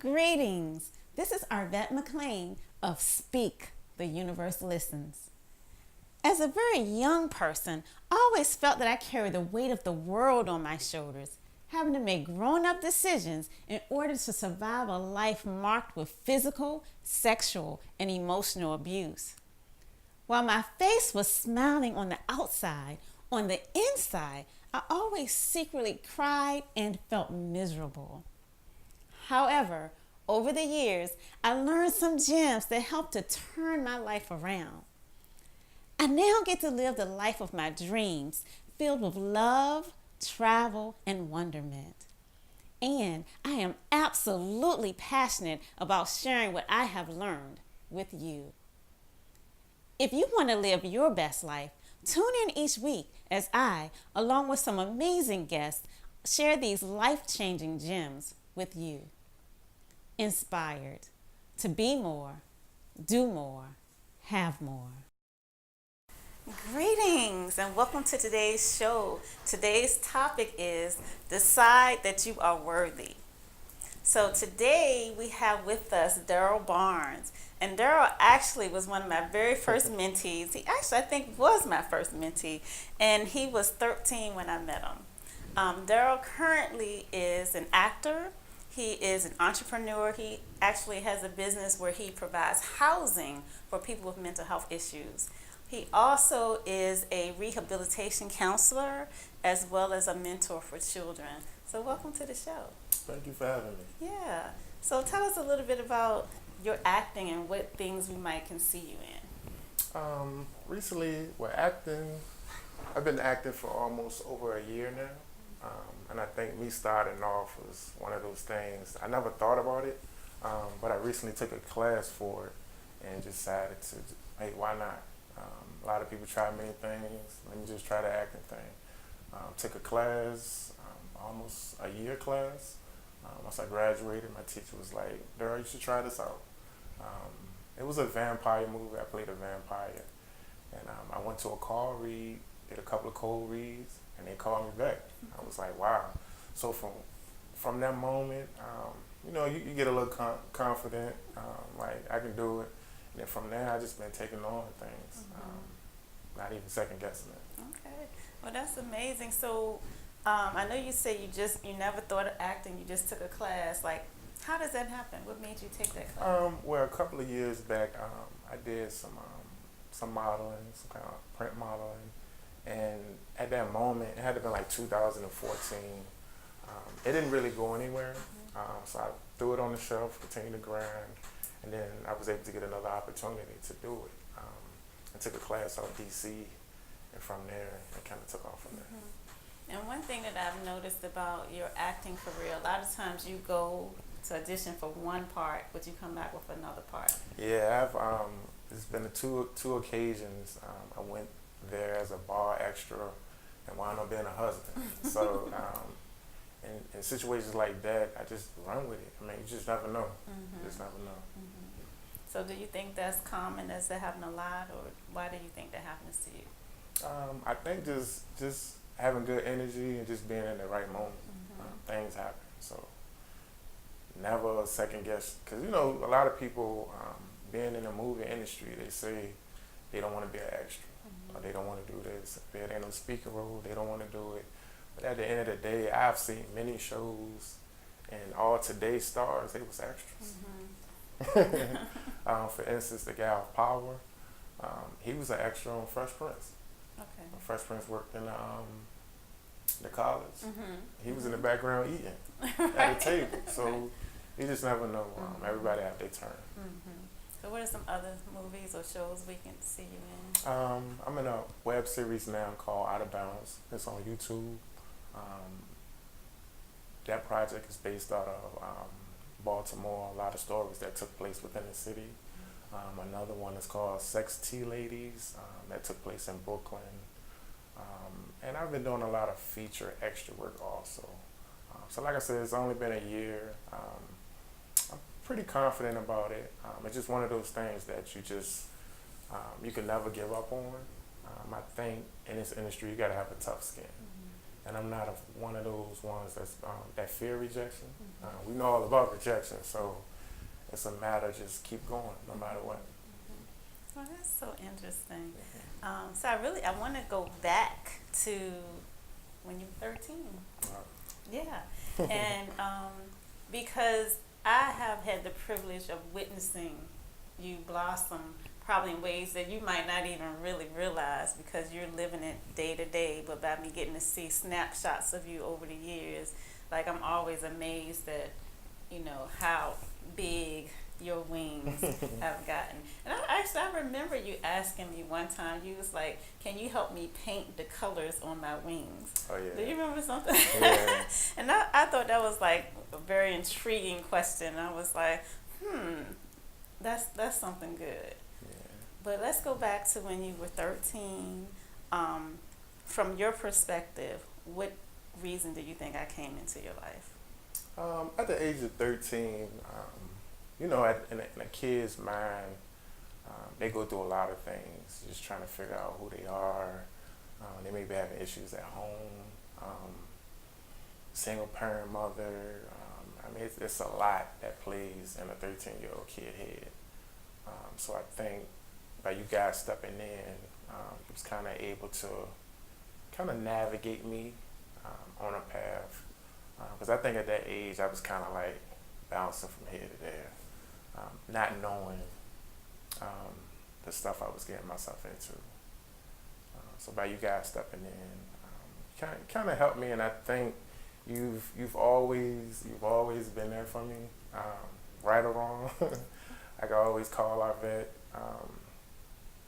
Greetings. This is Arvette McLean of Speak, the Universe Listens. As a very young person, I always felt that I carried the weight of the world on my shoulders, having to make grown-up decisions in order to survive a life marked with physical, sexual, and emotional abuse. While my face was smiling on the outside, on the inside, I always secretly cried and felt miserable. However, over the years, I learned some gems that helped to turn my life around. I now get to live the life of my dreams, filled with love, travel, and wonderment. And I am absolutely passionate about sharing what I have learned with you. If you want to live your best life, tune in each week as I, along with some amazing guests, share these life-changing gems with you. Inspired to be more, do more, have more. Greetings and welcome to today's show. Today's topic is decide that you are worthy. So today we have with us Darrell Barnes. And Darrell actually was one of my very first mentees. He actually, I think, was my first mentee. And he was 13 when I met him. Darrell currently is an actor. He is an entrepreneur. He actually has a business where he provides housing for people with mental health issues. He also is a rehabilitation counselor as well as a mentor for children. So welcome to the show. Thank you for having me. Yeah. So tell us a little bit about your acting and what things we might can see you in. Recently, I've been acting for almost over a year now. And I think me starting off was one of those things. I never thought about it, but I recently took a class for it and decided to, hey, why not? A lot of people try many things. Let me just try the acting thing. Took a class, almost a year class. Once I graduated, my teacher was like, Darrell, you should try this out. It was a vampire movie. I played a vampire. And I went to a call read, did a couple of cold reads, and they called me back. I was like, wow. So from that moment, you get a little confident, like I can do it. And then from there, I just been taking on things, not even second guessing it. Okay, well that's amazing. So I know you say you never thought of acting, you just took a class. Like, how does that happen? What made you take that class? Well, a couple of years back, I did some modeling, some kind of print modeling. And at that moment, it had to be like 2014. It didn't really go anywhere. So I threw it on the shelf, continued to grind. And then I was able to get another opportunity to do it. I took a class out of DC, and from there, it kind of took off from there. And one thing that I've noticed about your acting career, a lot of times you go to audition for one part, but you come back with another part. Yeah, there's been two occasions I went there as a bar extra and wound up being a husband. So in situations like that, I just run with it. I mean, you just never know. You just never know. So do you think that's common? Does that happen a lot, or why do you think that happens to you? I think just having good energy and just being in the right moment. Things happen. So never second guess. Because, a lot of people being in the movie industry, they say they don't want to be an extra. Or they don't want to do this. If it ain't no speaker role, they don't want to do it. But at the end of the day, I've seen many shows, and all today's stars, they was extras. For instance, the guy of Power, he was an extra on Fresh Prince. Okay. When Fresh Prince worked in the college. He was in the background eating at the table. So you just never know. Everybody have their turn. So what are some other movies or shows we can see you in? I'm in a web series now called Out of Bounds. It's on YouTube. That project is based out of Baltimore, a lot of stories that took place within the city. Another one is called Sex Tea Ladies, that took place in Brooklyn. And I've been doing a lot of feature extra work also. So like I said, it's only been a year. I'm pretty confident about it. It's just one of those things that you can never give up on. I think in this industry, you gotta have a tough skin. and I'm not one of those ones that's that fear rejection. We know all about rejection, so it's a matter of just keep going no matter what. Well, that's so interesting. So I want to go back to when you were 13. Yeah, and because I have had the privilege of witnessing you blossom probably in ways that you might not even really realize because you're living it day to day, but by me getting to see snapshots of you over the years, like I'm always amazed at, how big your wings have gotten. And I remember you asking me one time, you was like, can you help me paint the colors on my wings? Oh yeah. Do you remember something? Yeah. And I thought that was like a very intriguing question. I was like, that's something good. Yeah. But let's go back to when you were 13. From your perspective, what reason do you think I came into your life? At the age of 13, in a kid's mind, they go through a lot of things, just trying to figure out who they are. They may be having issues at home, single parent mother. It's a lot that plays in a 13-year-old kid head. So I think by you guys stepping in, it was kind of able to kind of navigate me on a path. Because I think at that age, I was kind of like bouncing from here to there, not knowing the stuff I was getting myself into. So by you guys stepping in, kind of helped me, and I think you've always been there for me, right or wrong. I can always call our vet,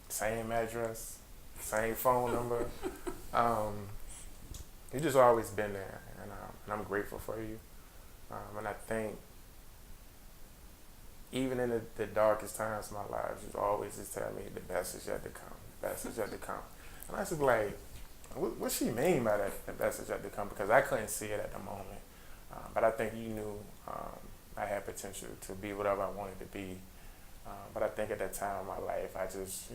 same address, same phone number. You just always been there, and I'm grateful for you. And I think even in the darkest times of my life, you always just tell me the best is yet to come. The best is yet to come. And I was just like, what she mean by that? The best is yet to come? Because I couldn't see it at the moment, but I think you knew I had potential to be whatever I wanted to be. But I think at that time of my life, I just,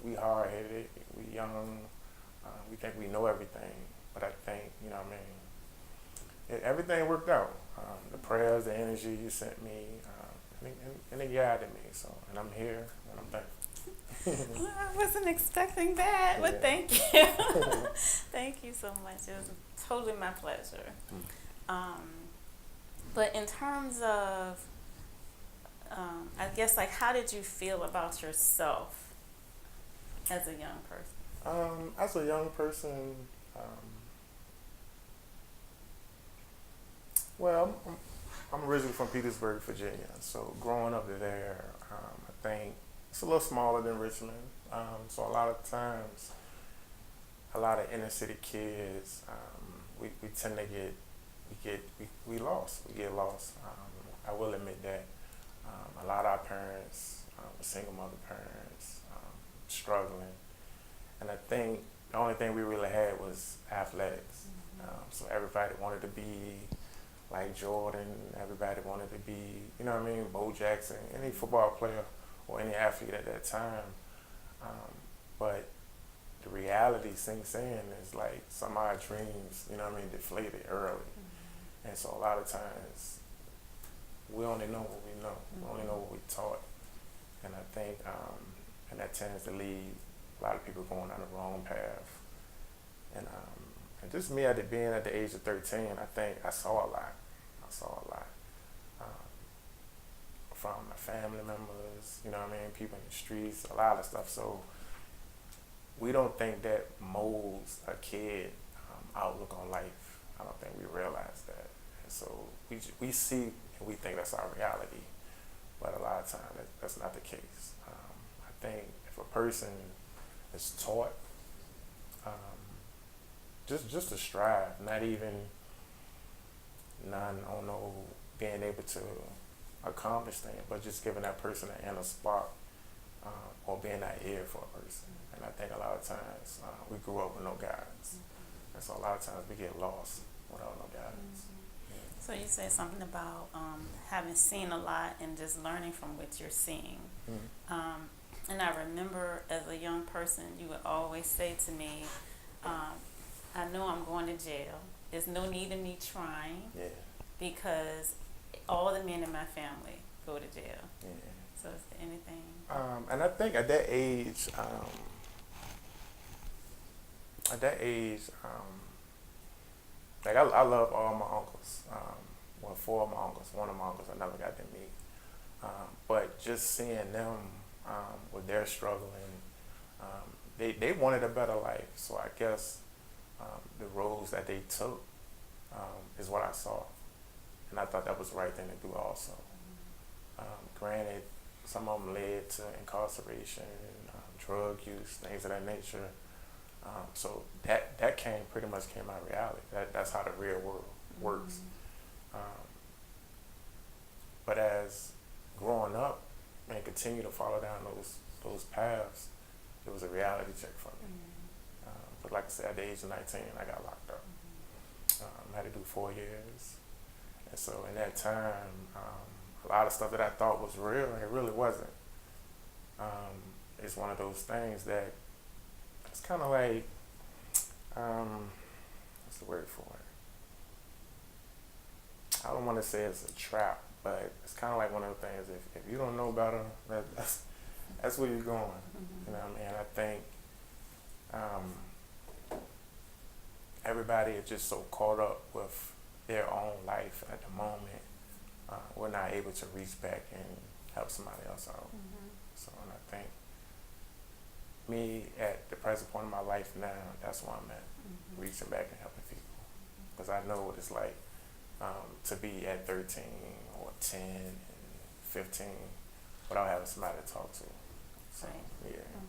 we hard-headed, we young, we think we know everything. But I think, everything worked out. The prayers, the energy you sent me, and it guided me. So, and I'm here, and I'm thankful. Well, I wasn't expecting that, but thank you. Thank you so much. It was totally my pleasure. But in terms of, I guess, like, how did you feel about yourself as a young person? As a young person, well, I'm originally from Petersburg, Virginia. So growing up there, I think it's a little smaller than Richmond. So a lot of times, a lot of inner city kids, we tend to we lost. We get lost. I will admit that. A lot of our parents were single mother parents, struggling. And I think the only thing we really had was athletics. So everybody wanted to be like Jordan, everybody wanted to be, Bo Jackson, any football player or any athlete at that time. But the reality sinks in is like some of our dreams, deflated early. And so a lot of times we only know what we know. We only know what we taught. And I think, and that tends to lead a lot of people going down the wrong path. And just me being at the age of 13, I think I saw a lot. From my family members, people in the streets, a lot of stuff. So we don't think that molds a kid outlook on life. I don't think we realize that. And so we see and we think that's our reality. But a lot of times that's not the case. I think if a person is taught just to strive, not even being able to accomplish things, but just giving that person an inner spark or being that ear for a person. And I think a lot of times we grew up with no guidance. And so a lot of times we get lost without no guidance. So you said something about having seen a lot and just learning from what you're seeing. And I remember as a young person, you would always say to me, I know I'm going to jail. There's no need in me trying Yeah. because all the men in my family go to jail. Yeah. So is there anything? And I think at that age, like I love all my uncles. Well, four of my uncles. One of my uncles I never got to meet. But just seeing them with their struggle, and they wanted a better life. So I guess the roads that they took is what I saw, and I thought that was the right thing to do also. Granted, some of them led to incarceration, drug use, things of that nature. So that pretty much came my reality. That's how the real world works. But as growing up and continue to follow down those paths, it was a reality check for me. But like I said, at the age of 19, I got locked up. I had to do 4 years. And so in that time, a lot of stuff that I thought was real, it really wasn't. It's one of those things that it's kind of like, what's the word for it? I don't want to say it's a trap, but it's kind of like one of the things, if you don't know better, that's where you're going. You know what I mean? I think everybody is just so caught up with their own life at the moment, we're not able to reach back and help somebody else out. So, and I think me at the present point in my life now, that's where I'm at, reaching back and helping people. Because I know what it's like to be at 13 or 10 and 15 without having somebody to talk to. So, Right. yeah.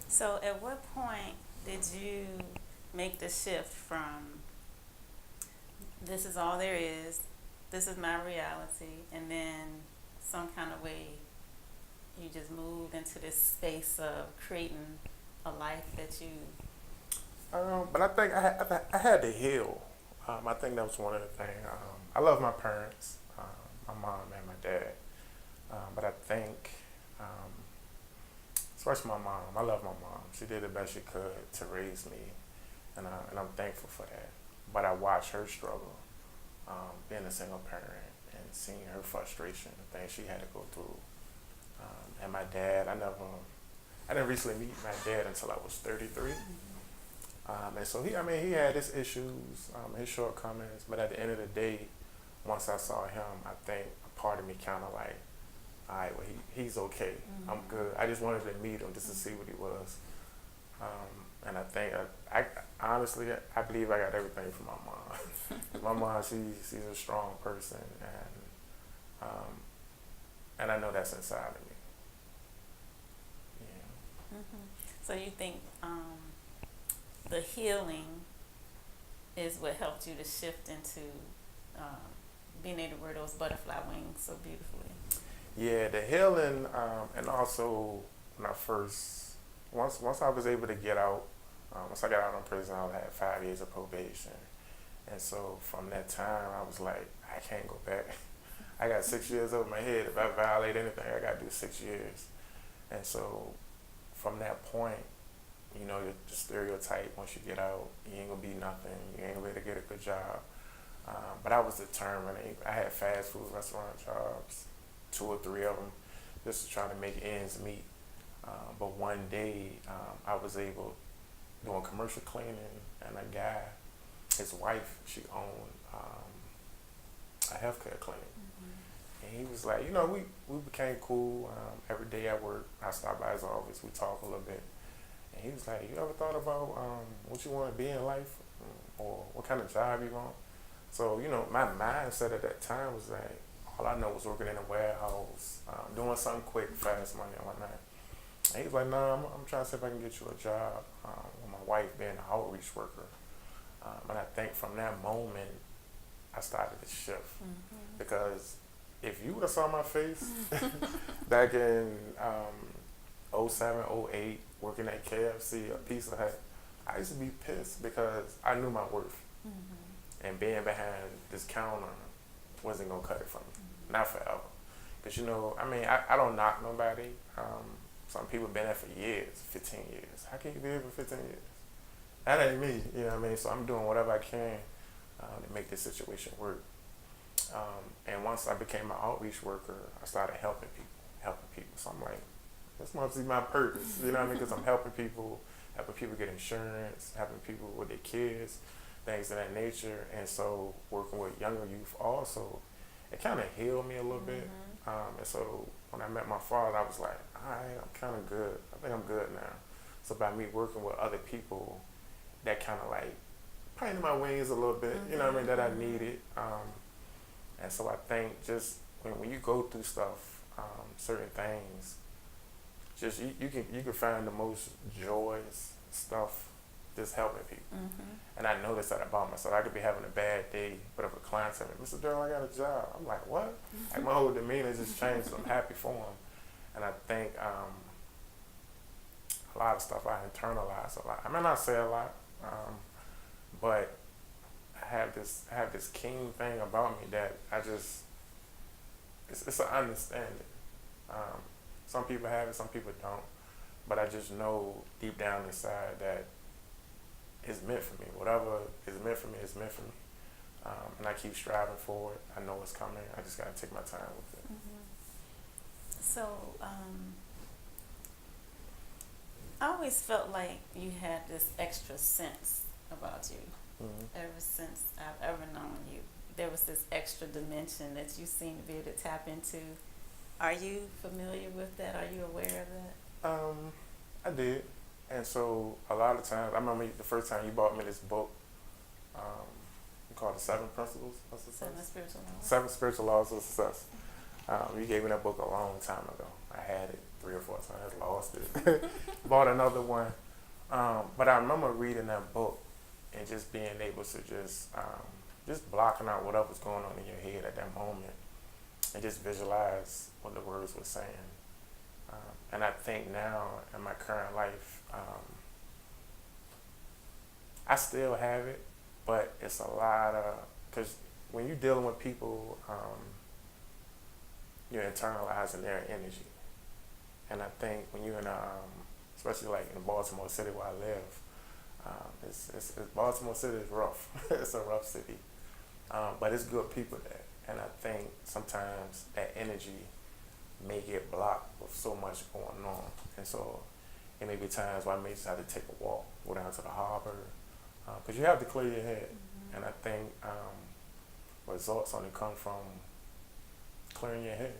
So at what point did you make the shift from this is all there is, this is my reality, and then some kind of way you just moved into this space of creating a life that you... But I think I had to heal. I think that was one of the things. I love my parents, my mom and my dad. But I think, especially my mom, I love my mom. She did the best she could to raise me, and I'm thankful for that. But I watched her struggle, being a single parent and seeing her frustration, the things she had to go through. And my dad, I didn't recently meet my dad until I was 33. And so he had his issues, his shortcomings, but at the end of the day, once I saw him, I think a part of me kind of like, all right, well, he's okay. I'm good. I just wanted to meet him just to see what he was. And I think, I honestly, I believe I got everything from my mom. My mom, she's a strong person, and I know that's inside of me. Yeah. So you think the healing is what helped you to shift into being able to wear those butterfly wings so beautifully? Yeah, the healing, and also when once I was able to get out, once I got out of prison, I had 5 years of probation. And so from that time, I was like, I can't go back. I got 6 years over my head. If I violate anything, I got to do 6 years. And so from that point, you know, the stereotype, once you get out, you ain't going to be nothing. You ain't going to be able to get a good job. But I was determined. I had fast food restaurant jobs, 2 or 3 of them, just trying to make ends meet. But one day, I was able, doing commercial cleaning, and a guy, his wife, she owned a healthcare clinic. And he was like, you know, we became cool. Every day at work, I stopped by his office, we talked a little bit. And he was like, you ever thought about what you want to be in life, or what kind of job you want? So, you know, my mindset at that time was like, all I know was working in a warehouse, doing something quick, fast money and whatnot. And he was like, no, I'm trying to see if I can get you a job, with my wife being an outreach worker. And I think from that moment, I started to shift. Because if you would have saw my face back in 07, 08, working at KFC or Pizza Hut, I used to be pissed because I knew my worth. And being behind this counter wasn't going to cut it for me. Not forever. Because, you know, I mean, I don't knock nobody. Some people been there for years, 15 years. How can you be here for 15 years? that ain't me. You know what I mean? So I'm doing whatever I can to make this situation work. And once I became an outreach worker, I started helping people. So I'm like, this must be my purpose. You know what I mean? Because I'm helping people get insurance, helping people with their kids, things of that nature. And so working with younger youth also, it kind of healed me a little bit. And so when I met my father, I was like, all right, I'm kind of good. I think I'm good now. So by me working with other people, that kind of like painted my wings a little bit, you know what I mean, that I needed. And so I think just when you go through stuff, certain things, just you can find the most joyous stuff just helping people. And I noticed that about myself. I could be having a bad day, but if a client said, Mr. Darrell, I got a job, I'm like, what? Like my whole demeanor just changed. So I'm happy for him. And I think a lot of stuff I internalize a lot. I may not say a lot, but I have this keen thing about me that I just it's an understanding. Some people have it, some people don't, but I just know deep down inside that it's meant for me. Whatever is meant for me is meant for me, and I keep striving for it. I know it's coming. I just gotta take my time with it. So I always felt like you had this extra sense about you. Ever since I've ever known you, there was this extra dimension that you seem to be able to tap into. Are you familiar with that? Are you aware of that? I did, and so a lot of times, I remember the first time you bought me this book. You called it Seven Principles of Success. Seven Spiritual Laws of Success. You gave me that book a long time ago. I had it 3 or 4 times, lost it, bought another one. But I remember reading that book and just being able to just blocking out whatever's going on in your head at that moment and just visualize what the words were saying. And I think now in my current life, I still have it, but it's a lot of, because when you're dealing with people, you're internalizing their energy. And I think when you're in especially like in Baltimore City where I live, Baltimore City is rough. It's a rough city, but it's good people there. And I think sometimes that energy may get blocked with so much going on. And so it may be times where I may just have to take a walk, go down to the harbor, because you have to clear your head. And I think results only come from clearing your head.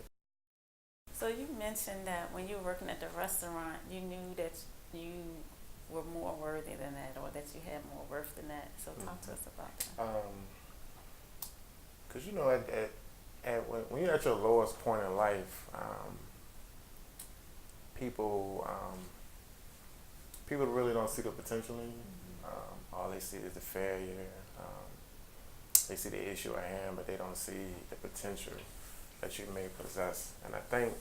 So you mentioned that when you were working at the restaurant, you knew that you were more worthy than that, or that you had more worth than that. So talk to us about that. Because when you're at your lowest point in life, people really don't see the potential in you. All they see is the failure. They see the issue at hand, but they don't see the potential that you may possess. And I think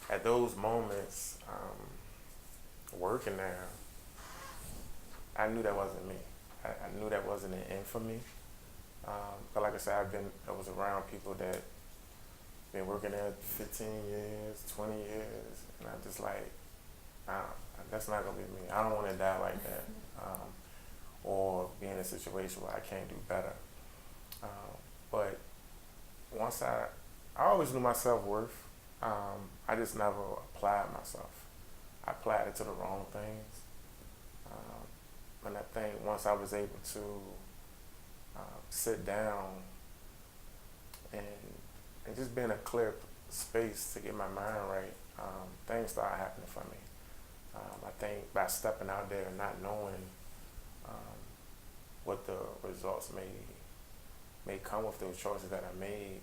at those moments, working there, I knew that wasn't me. I knew that wasn't an end for me. But like I said, I was around people that been working there 15 years, 20 years, and I'm just like, that's not gonna be me. I don't want to die like that, or be in a situation where I can't do better. But once I always knew my self-worth. I just never applied myself. I applied it to the wrong things. And I think once I was able to sit down and just be in a clear space to get my mind right, things started happening for me. I think by stepping out there and not knowing what the results may come with those choices that I made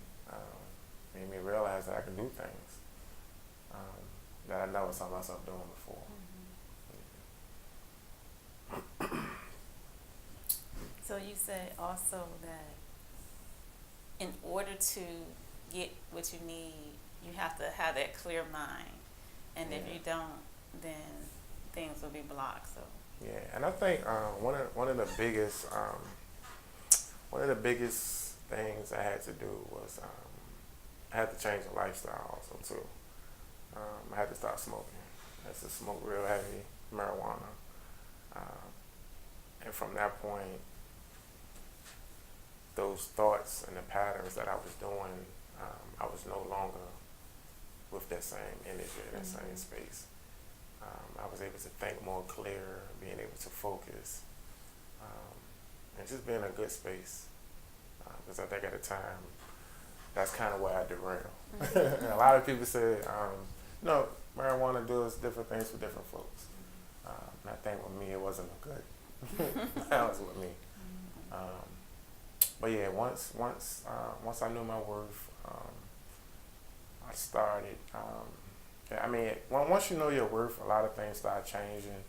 me realize that I can do things that I never saw myself doing before. So you said also that in order to get what you need, you have to have that clear mind, and if you don't, then things will be blocked. So yeah, and I think one of the biggest things I had to do was I had to change the lifestyle also too. I had to start smoking. I used to smoke real heavy marijuana. And from that point, those thoughts and the patterns that I was doing, I was no longer with that same energy, that same space. I was able to think more clear, being able to focus, and just being in a good space. Because I think at the time, that's kind of where I derailed. And a lot of people say, no, marijuana does different things for different folks. And I think with me, it wasn't a good. That was with me. But yeah, once I knew my worth, I started. I mean, once you know your worth, a lot of things start changing.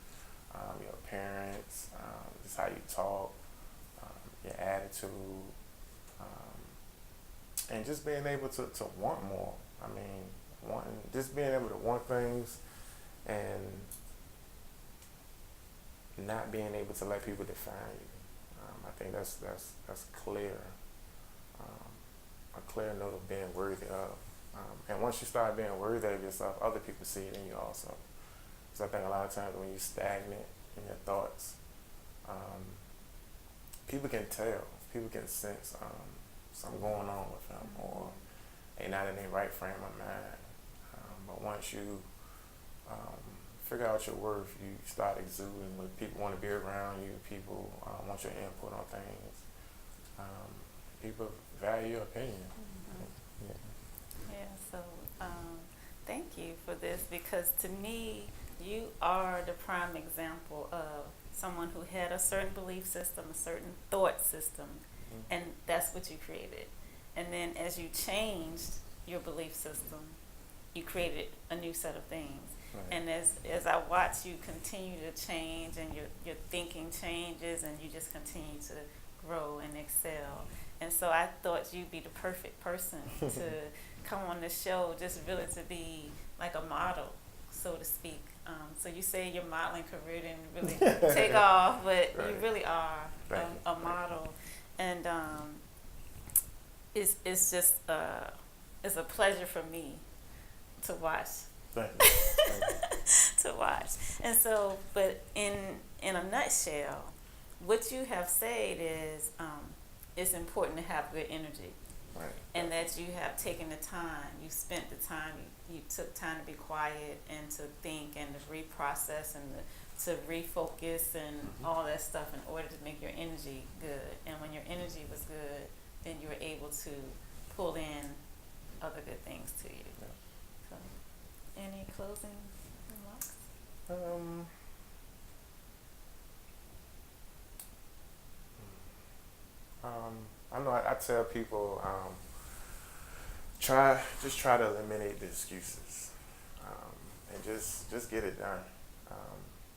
Your appearance, just how you talk, your attitude, and just being able to want more. I mean, just being able to want things, and not being able to let people define you. I think that's clear. A clear note of being worthy of. And once you start being worthy of yourself, other people see it in you also. So I think a lot of times when you're stagnant in your thoughts, people can tell, people can sense something going on with them, or they not in their right frame of mind. But once you figure out your worth, you start exuding what people want to be around you, people want your input on things. People value your opinion. Yeah, so thank you for this, because to me, you are the prime example of someone who had a certain belief system, a certain thought system, and that's what you created. And then as you changed your belief system, you created a new set of things. Right. And as I watch you continue to change, and your thinking changes, and you just continue to grow and excel. And so I thought you'd be the perfect person to come on the show, just really to be like a model, so to speak. So you say your modeling career didn't really take off, but right. You really are a model. And it's just it's a pleasure for me to watch. Thank you. Thank you. To watch. And so, but in a nutshell, what you have said is it's important to have good energy. Right. And that you have taken the time, you spent the time, you took time to be quiet and to think and to reprocess and to refocus and all that stuff in order to make your energy good. And when your energy was good, then you were able to pull in other good things to you. Yeah. So, any closing remarks? I know I tell people, try to eliminate the excuses, and just get it done.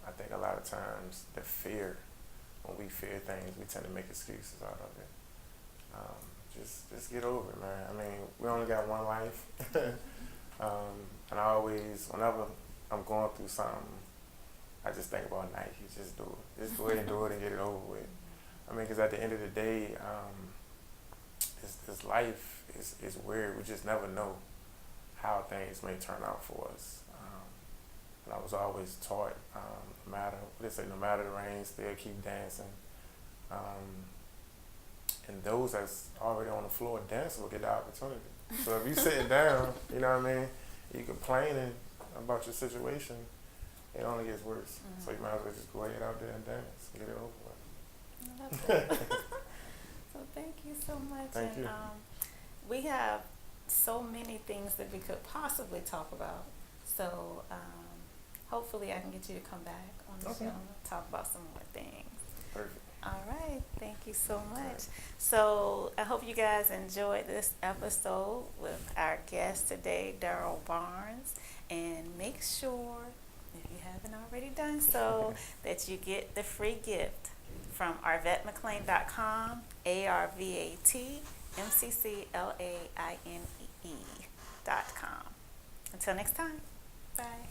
I think a lot of times the fear, when we fear things, we tend to make excuses out of it. Just get over it, man. I mean, we only got one life. And I always, whenever I'm going through something, I just think about Nike. Just do it. Just go ahead and do it and get it over with. I mean, because at the end of the day, this life is weird. We just never know how things may turn out for us. And I was always taught, no matter the rain, still keep dancing. And those that's already on the floor dancing will get the opportunity. So if you sitting down, you know what I mean, you complaining about your situation, it only gets worse. So you might as well just go ahead out there and dance, get it over with. So thank you so much. Thank you. We have so many things that we could possibly talk about. So hopefully I can get you to come back on the show and talk about some more things. Perfect. All right. Thank you so much. So I hope you guys enjoyed this episode with our guest today, Darrell Barnes. And make sure, if you haven't already done so, that you get the free gift from arvetmcclaine.com, ARVATMCCLAINE.com. Until next time, bye.